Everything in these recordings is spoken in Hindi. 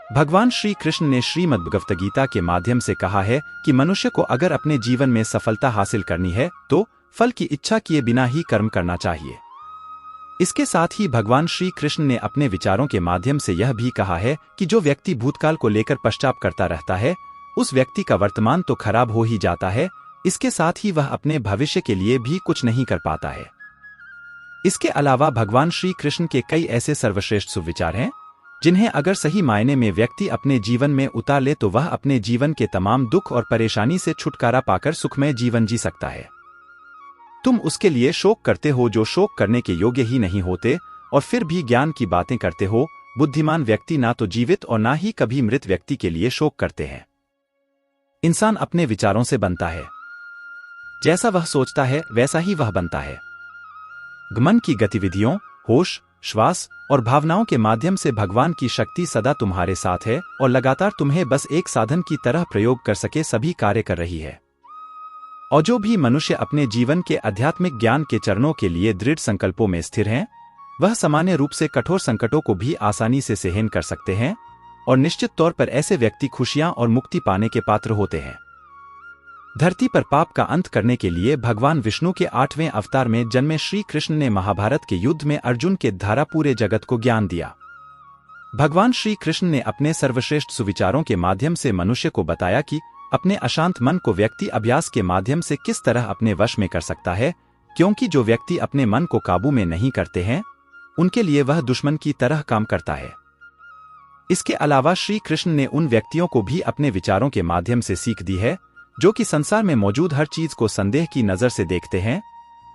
भगवान श्री कृष्ण ने श्रीमद्भगवद्गीता के माध्यम से कहा है कि मनुष्य को अगर अपने जीवन में सफलता हासिल करनी है तो फल की इच्छा किए बिना ही कर्म करना चाहिए। इसके साथ ही भगवान श्री कृष्ण ने अपने विचारों के माध्यम से यह भी कहा है कि जो व्यक्ति भूतकाल को लेकर पश्चाताप करता रहता है उस व्यक्ति का वर्तमान तो खराब हो ही जाता है, इसके साथ ही वह अपने भविष्य के लिए भी कुछ नहीं कर पाता है। इसके अलावा भगवान श्री कृष्ण के कई ऐसे सर्वश्रेष्ठ सुविचार हैं जिन्हें अगर सही मायने में व्यक्ति अपने जीवन में उतार ले तो वह अपने जीवन के तमाम दुख और परेशानी से छुटकारा पाकर सुखमय जीवन जी सकता है। तुम उसके लिए शोक करते हो जो शोक करने के योग्य ही नहीं होते और फिर भी ज्ञान की बातें करते हो। बुद्धिमान व्यक्ति ना तो जीवित और ना ही कभी मृत व्यक्ति के लिए शोक करते हैं। इंसान अपने विचारों से बनता है, जैसा वह सोचता है वैसा ही वह बनता है। मन की गतिविधियों, होश, श्वास और भावनाओं के माध्यम से भगवान की शक्ति सदा तुम्हारे साथ है और लगातार तुम्हें बस एक साधन की तरह प्रयोग कर सके सभी कार्य कर रही है। और जो भी मनुष्य अपने जीवन के आध्यात्मिक ज्ञान के चरणों के लिए दृढ़ संकल्पों में स्थिर हैं, वह सामान्य रूप से कठोर संकटों को भी आसानी से सहन कर सकते हैं और निश्चित तौर पर ऐसे व्यक्ति खुशियां और मुक्ति पाने के पात्र होते हैं। धरती पर पाप का अंत करने के लिए भगवान विष्णु के 8वें अवतार में जन्मे श्री कृष्ण ने महाभारत के युद्ध में अर्जुन के द्वारा पूरे जगत को ज्ञान दिया। भगवान श्री कृष्ण ने अपने सर्वश्रेष्ठ सुविचारों के माध्यम से मनुष्य को बताया कि अपने अशांत मन को व्यक्ति अभ्यास के माध्यम से किस तरह अपने वश में कर सकता है, क्योंकि जो व्यक्ति अपने मन को काबू में नहीं करते हैं उनके लिए वह दुश्मन की तरह काम करता है। इसके अलावा श्री कृष्ण ने उन व्यक्तियों को भी अपने विचारों के माध्यम से सीख दी है जो कि संसार में मौजूद हर चीज को संदेह की नजर से देखते हैं।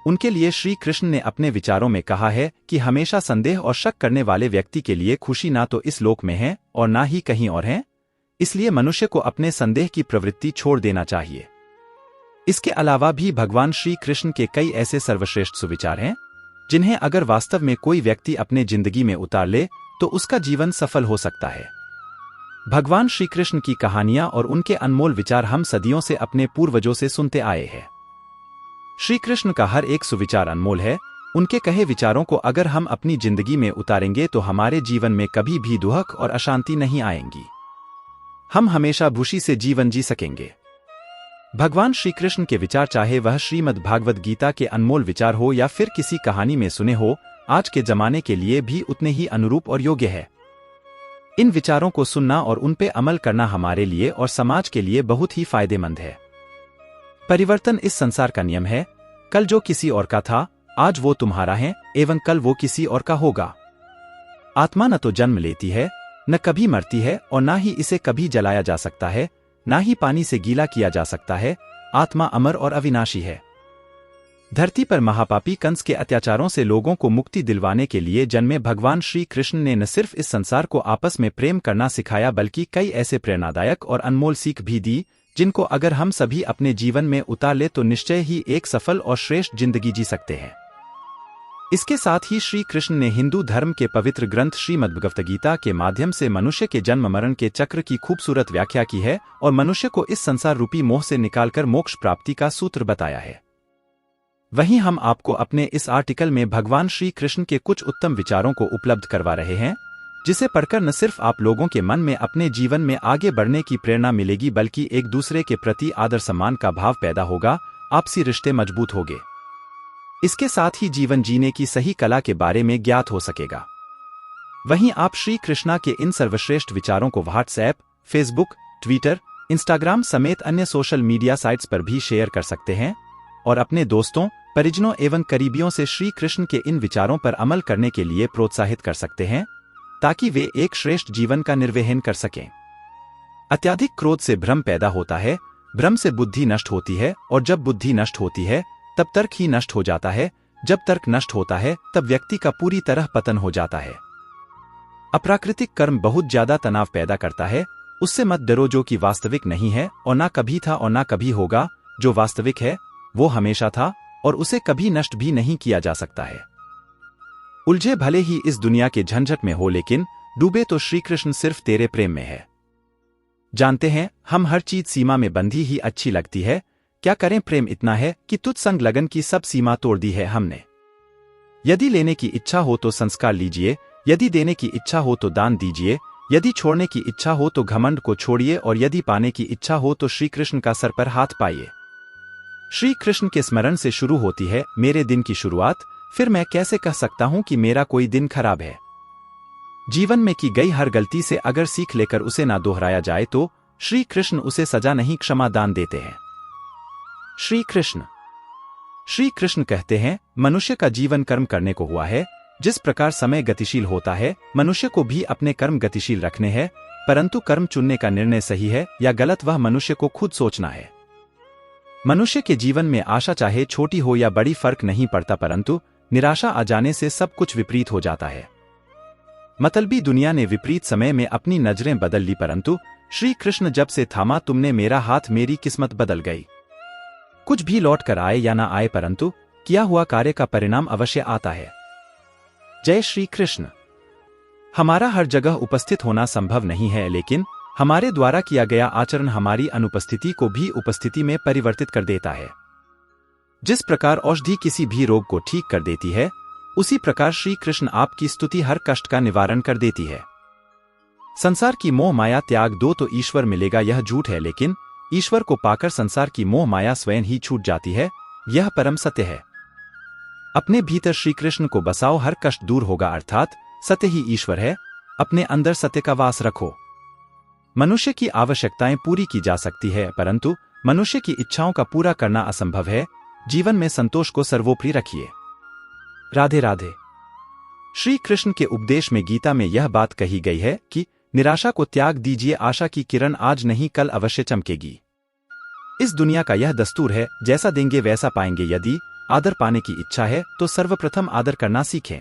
उनके लिए श्री कृष्ण ने अपने विचारों में कहा है कि हमेशा संदेह और शक करने वाले व्यक्ति के लिए खुशी ना तो इस लोक में है और ना ही कहीं और है, इसलिए मनुष्य को अपने संदेह की प्रवृत्ति छोड़ देना चाहिए। इसके अलावा भी भगवान श्री कृष्ण के कई ऐसे सर्वश्रेष्ठ सुविचार हैं जिन्हें अगर वास्तव में कोई व्यक्ति अपने जिंदगी में उतार ले तो उसका जीवन सफल हो सकता है। भगवान श्री कृष्ण की कहानियां और उनके अनमोल विचार हम सदियों से अपने पूर्वजों से सुनते आए हैं। श्री कृष्ण का हर एक सुविचार अनमोल है। उनके कहे विचारों को अगर हम अपनी जिंदगी में उतारेंगे तो हमारे जीवन में कभी भी दुख और अशांति नहीं आएंगी। हम हमेशा खुशी से जीवन जी सकेंगे। भगवान श्री कृष्ण के विचार, चाहे वह श्रीमद् भागवत गीता के अनमोल विचार हो या फिर किसी कहानी में सुने हो, आज के जमाने के लिए भी उतने ही अनुरूप और योग्य है। इन विचारों को सुनना और उन पे अमल करना हमारे लिए और समाज के लिए बहुत ही फायदेमंद है। परिवर्तन इस संसार का नियम है। कल जो किसी और का था आज वो तुम्हारा है एवं कल वो किसी और का होगा। आत्मा न तो जन्म लेती है, न कभी मरती है और ना ही इसे कभी जलाया जा सकता है, ना ही पानी से गीला किया जा सकता है। आत्मा अमर और अविनाशी है। धरती पर महापापी कंस के अत्याचारों से लोगों को मुक्ति दिलवाने के लिए जन्मे भगवान श्री कृष्ण ने न सिर्फ इस संसार को आपस में प्रेम करना सिखाया बल्कि कई ऐसे प्रेरणादायक और अनमोल सीख भी दी जिनको अगर हम सभी अपने जीवन में उतार ले तो निश्चय ही एक सफल और श्रेष्ठ जिंदगी जी सकते हैं। इसके साथ ही श्री कृष्ण ने हिंदू धर्म के पवित्र ग्रंथ श्रीमद्भगवद्गीता के माध्यम से मनुष्य के जन्म मरण के चक्र की खूबसूरत व्याख्या की है और मनुष्य को इस संसार रूपी मोह से निकालकर मोक्ष प्राप्ति का सूत्र बताया है। वहीं हम आपको अपने इस आर्टिकल में भगवान श्री कृष्ण के कुछ उत्तम विचारों को उपलब्ध करवा रहे हैं, जिसे पढ़कर न सिर्फ आप लोगों के मन में अपने जीवन में आगे बढ़ने की प्रेरणा मिलेगी बल्कि एक दूसरे के प्रति आदर सम्मान का भाव पैदा होगा, आपसी रिश्ते मजबूत होंगे। इसके साथ ही जीवन जीने की सही कला के बारे में ज्ञात हो सकेगा। वहीं आप श्री कृष्णा के इन सर्वश्रेष्ठ विचारों को व्हाट्सएप, फेसबुक, ट्विटर, इंस्टाग्राम समेत अन्य सोशल मीडिया साइट्स पर भी शेयर कर सकते हैं और अपने दोस्तों, परिजनों एवं करीबियों से श्री कृष्ण के इन विचारों पर अमल करने के लिए प्रोत्साहित कर सकते हैं ताकि वे एक श्रेष्ठ जीवन का निर्वहन कर सकें। अत्यधिक क्रोध से भ्रम पैदा होता है, भ्रम से बुद्धि नष्ट होती है और जब बुद्धि नष्ट होती है तब तर्क ही नष्ट हो जाता है, जब तर्क नष्ट होता है तब व्यक्ति का पूरी तरह पतन हो जाता है। अप्राकृतिक कर्म बहुत ज्यादा तनाव पैदा करता है, उससे मत डरो जो कि वास्तविक नहीं है और ना कभी था और ना कभी होगा। जो वास्तविक है वो हमेशा था और उसे कभी नष्ट भी नहीं किया जा सकता है। उलझे भले ही इस दुनिया के झंझट में हो लेकिन डूबे तो श्री कृष्ण सिर्फ तेरे प्रेम में है। जानते हैं हम हर चीज सीमा में बंधी ही अच्छी लगती है, क्या करें प्रेम इतना है कि तुझ संग लगन की सब सीमा तोड़ दी है हमने। यदि लेने की इच्छा हो तो संस्कार लीजिए, यदि देने की इच्छा हो तो दान दीजिए, यदि छोड़ने की इच्छा हो तो घमंड को छोड़िए और यदि पाने की इच्छा हो तो श्री कृष्ण का सर पर हाथ पाइए। श्री कृष्ण के स्मरण से शुरू होती है मेरे दिन की शुरुआत, फिर मैं कैसे कह सकता हूं कि मेरा कोई दिन खराब है। जीवन में की गई हर गलती से अगर सीख लेकर उसे ना दोहराया जाए तो श्री कृष्ण उसे सजा नहीं क्षमा दान देते हैं। श्री कृष्ण कहते हैं मनुष्य का जीवन कर्म करने को हुआ है। जिस प्रकार समय गतिशील होता है मनुष्य को भी अपने कर्म गतिशील रखने हैं, परंतु कर्म चुनने का निर्णय सही है या गलत वह मनुष्य को खुद सोचना है। मनुष्य के जीवन में आशा चाहे छोटी हो या बड़ी फर्क नहीं पड़ता, परंतु निराशा आ जाने से सब कुछ विपरीत हो जाता है। मतलबी दुनिया ने विपरीत समय में अपनी नजरें बदल ली, परंतु श्री कृष्ण जब से थामा तुमने मेरा हाथ मेरी किस्मत बदल गई। कुछ भी लौट कर आए या ना आए, परंतु किया हुआ कार्य का परिणाम अवश्य आता है। जय श्री कृष्ण। हमारा हर जगह उपस्थित होना संभव नहीं है, लेकिन हमारे द्वारा किया गया आचरण हमारी अनुपस्थिति को भी उपस्थिति में परिवर्तित कर देता है। जिस प्रकार औषधि किसी भी रोग को ठीक कर देती है, उसी प्रकार श्री कृष्ण आपकी स्तुति हर कष्ट का निवारण कर देती है। संसार की मोह माया त्याग दो तो ईश्वर मिलेगा, यह झूठ है, लेकिन ईश्वर को पाकर संसार की मोह माया स्वयं ही छूट जाती है, यह परम सत्य है। अपने भीतर श्री कृष्ण को बसाओ, हर कष्ट दूर होगा, अर्थात सत्य ही ईश्वर है। अपने अंदर सत्य का वास रखो। मनुष्य की आवश्यकताएं पूरी की जा सकती है, परंतु मनुष्य की इच्छाओं का पूरा करना असंभव है। जीवन में संतोष को सर्वोपरि रखिए। राधे राधे। श्री कृष्ण के उपदेश में गीता में यह बात कही गई है कि निराशा को त्याग दीजिए, आशा की किरण आज नहीं कल अवश्य चमकेगी। इस दुनिया का यह दस्तूर है, जैसा देंगे वैसा पाएंगे। यदि आदर पाने की इच्छा है तो सर्वप्रथम आदर करना सीखें।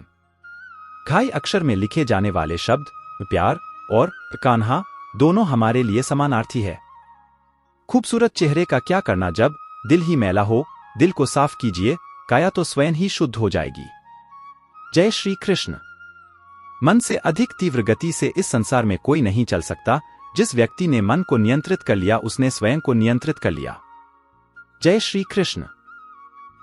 घाई अक्षर में लिखे जाने वाले शब्द प्यार और कान्हा दोनों हमारे लिए समानार्थी है। खूबसूरत चेहरे का क्या करना जब दिल ही मैला हो। दिल को साफ कीजिए, काया तो स्वयं ही शुद्ध हो जाएगी। जय श्री कृष्ण। मन से अधिक तीव्र गति से इस संसार में कोई नहीं चल सकता। जिस व्यक्ति ने मन को नियंत्रित कर लिया उसने स्वयं को नियंत्रित कर लिया। जय श्री कृष्ण।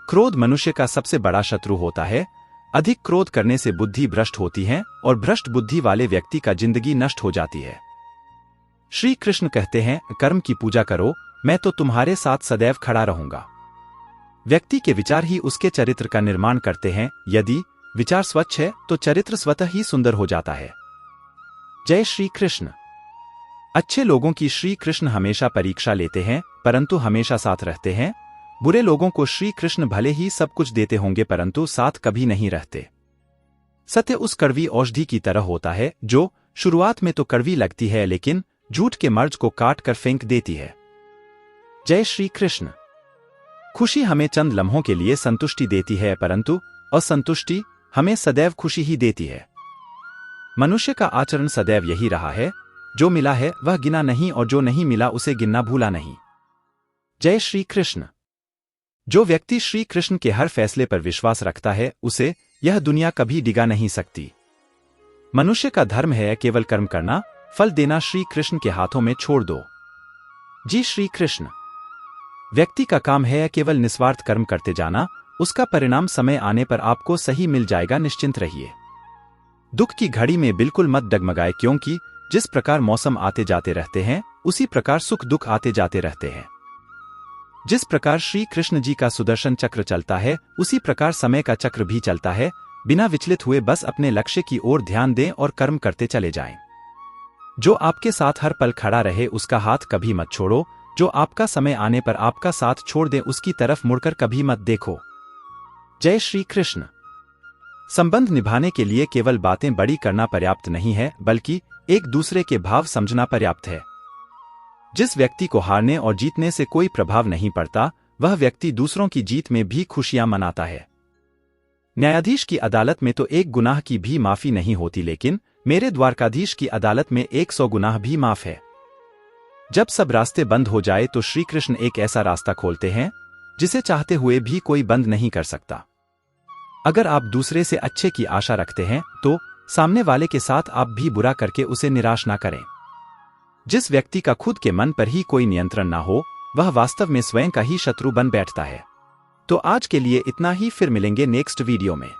क्रोध मनुष्य का सबसे बड़ा शत्रु होता है। अधिक क्रोध करने से बुद्धि भ्रष्ट होती है और भ्रष्ट बुद्धि वाले व्यक्ति का जिंदगी नष्ट हो जाती है। श्री कृष्ण कहते हैं कर्म की पूजा करो, मैं तो तुम्हारे साथ सदैव खड़ा रहूंगा। व्यक्ति के विचार ही उसके चरित्र का निर्माण करते हैं। यदि विचार स्वच्छ है तो चरित्र स्वतः ही सुंदर हो जाता है। जय श्री कृष्ण। अच्छे लोगों की श्री कृष्ण हमेशा परीक्षा लेते हैं, परंतु हमेशा साथ रहते हैं। बुरे लोगों को श्री कृष्ण भले ही सब कुछ देते होंगे, परंतु साथ कभी नहीं रहते। सत्य उस कड़वी औषधि की तरह होता है जो शुरुआत में तो कड़वी लगती है, लेकिन झूठ के मर्ज को काट कर फेंक देती है। जय श्री कृष्ण। खुशी हमें चंद लम्हों के लिए संतुष्टि देती है, परंतु असंतुष्टि हमें सदैव खुशी ही देती है। मनुष्य का आचरण सदैव यही रहा है, जो मिला है वह गिना नहीं और जो नहीं मिला उसे गिनना भूला नहीं। जय श्री कृष्ण। जो व्यक्ति श्री कृष्ण के हर फैसले पर विश्वास रखता है उसे यह दुनिया कभी डिगा नहीं सकती। मनुष्य का धर्म है केवल कर्म करना, फल देना श्री कृष्ण के हाथों में छोड़ दो। जी श्री कृष्ण। व्यक्ति का काम है केवल निस्वार्थ कर्म करते जाना, उसका परिणाम समय आने पर आपको सही मिल जाएगा, निश्चिंत रहिए। दुख की घड़ी में बिल्कुल मत डगमगाए, क्योंकि जिस प्रकार मौसम आते जाते रहते हैं उसी प्रकार सुख दुख आते जाते रहते हैं। जिस प्रकार श्री कृष्ण जी का सुदर्शन चक्र चलता है उसी प्रकार समय का चक्र भी चलता है। बिना विचलित हुए बस अपने लक्ष्य की ओर ध्यान दें और कर्म करते चले जाएं। जो आपके साथ हर पल खड़ा रहे उसका हाथ कभी मत छोड़ो। जो आपका समय आने पर आपका साथ छोड़ दे उसकी तरफ मुड़कर कभी मत देखो। जय श्री कृष्ण। संबंध निभाने के लिए केवल बातें बड़ी करना पर्याप्त नहीं है, बल्कि एक दूसरे के भाव समझना पर्याप्त है। जिस व्यक्ति को हारने और जीतने से कोई प्रभाव नहीं पड़ता, वह व्यक्ति दूसरों की जीत में भी खुशियां मनाता है। न्यायाधीश की अदालत में तो एक गुनाह की भी माफी नहीं होती, लेकिन मेरे द्वारकाधीश की अदालत में 100 गुनाह भी माफ है। जब सब रास्ते बंद हो जाए तो श्री कृष्ण एक ऐसा रास्ता खोलते हैं जिसे चाहते हुए भी कोई बंद नहीं कर सकता। अगर आप दूसरे से अच्छे की आशा रखते हैं तो सामने वाले के साथ आप भी बुरा करके उसे निराश ना करें। जिस व्यक्ति का खुद के मन पर ही कोई नियंत्रण ना हो वह वास्तव में स्वयं का ही शत्रु बन बैठता है। तो आज के लिए इतना ही, फिर मिलेंगे नेक्स्ट वीडियो में।